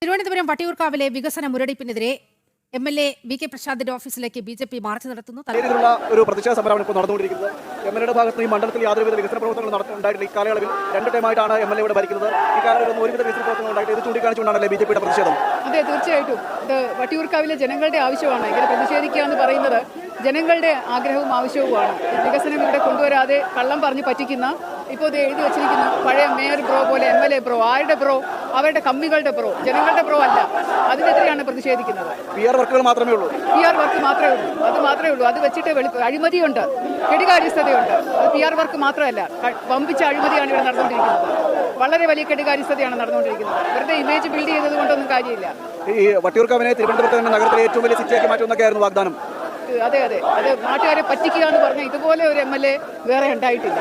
തിരുവനന്തപുരം വട്ടിയൂർക്കാവിലെ വികസന മുരടിപ്പിനെതിരെ MLA. V K പ്രശാന്തിന്റെ ഓഫീസിലേക്ക് BJP March നടത്തുന്നു. രീതിയിലുള്ള ഒരു പ്രതിഷേധ സമരമാണ് ഇപ്പോൾ നടന്നുകൊണ്ടിരിക്കുന്നത്. എം.എൽ.എയുടെ ഭാഗത്ത് ഈ മണ്ഡലത്തിൽ യാതൊരുവിധ വികസന പ്രവർത്തനങ്ങൾ ഉണ്ടായിട്ടില്ല. ഈ കാലയളവിൽ 2 ടൈമായിട്ടാണ് എം.എൽ.എ ഇവിടെ ഭരിക്കുന്നത്. ഈ കാലയളവിൽ ഒരുവിധ വികസന പ്രവർത്തനങ്ങൾ ഉണ്ടായിട്ട് ഇത് ചൂണ്ടിക്കാണിച്ചുകൊണ്ടാണല്ലേ ബി.ജെ.പിയുടെ പ്രതിഷേധം? അതെ, തീർച്ചയായിട്ടും ഇത് വട്ടിയൂർക്കാവിലെ ജനങ്ങളുടെ ആവശ്യമാണ്. ഇങ്ങനെ പ്രതിഷേധിക്കുക എന്ന് പറയുന്നത് ജനങ്ങളുടെ ആഗ്രഹവും ആവശ്യവുമാണ്. വികസനം ഇവിടെ കൊണ്ടുവരാതെ കള്ളം പറഞ്ഞ് പറ്റിക്കുന്ന, ഇപ്പോൾ ഇത് എഴുതി വെച്ചിരിക്കുന്നു പഴയ മേയർ ബ്രോ പോലെ എം.എൽ.എ. ബ്രോ. ആരുടെ ബ്രോ? അവരുടെ കമ്മികളുടെ ബ്രോ, ജനങ്ങളുടെ ബ്രോ അല്ല. അതിനെതിരെയാണ് പ്രതിഷേധിക്കുന്നത്. PR വർക്കുകൾ മാത്രമേ ഉള്ളൂ. PR വർക്ക് മാത്രമേ ഉള്ളൂ. അത് മാത്രമേ ഉള്ളൂ. അത് വെച്ചിട്ട് അഴിമതിയുണ്ട്, കെടുകാര്യസ്ഥതയുണ്ട്. അത് PR വർക്ക് മാത്രമല്ല, വമ്പിച്ച അഴിമതിയാണ് ഇവിടെ നടന്നുകൊണ്ടിരിക്കുന്നത്. വളരെ വലിയ കെടുകാര്യസ്ഥതയാണ് നടന്നുകൊണ്ടിരിക്കുന്നത്. വെറുതെ ഇമേജ് ബിൽഡ് ചെയ്തത് കൊണ്ടൊന്നും കാര്യമില്ല. ഈ വട്ടിയൂർക്കാവിനെ തിരുവനന്തപുരത്ത് നഗരത്തിലെ ഏറ്റവും വലിയ സിറ്റിയാക്കി മാറ്റുമെന്നൊക്കെയായിരുന്നു വാഗ്ദാനം. അതെ, അത് നാട്ടുകാരെ പറ്റിക്കുക എന്ന് പറഞ്ഞാൽ ഇതുപോലെ ഒരു MLA വേറെ ഉണ്ടായിട്ടില്ല.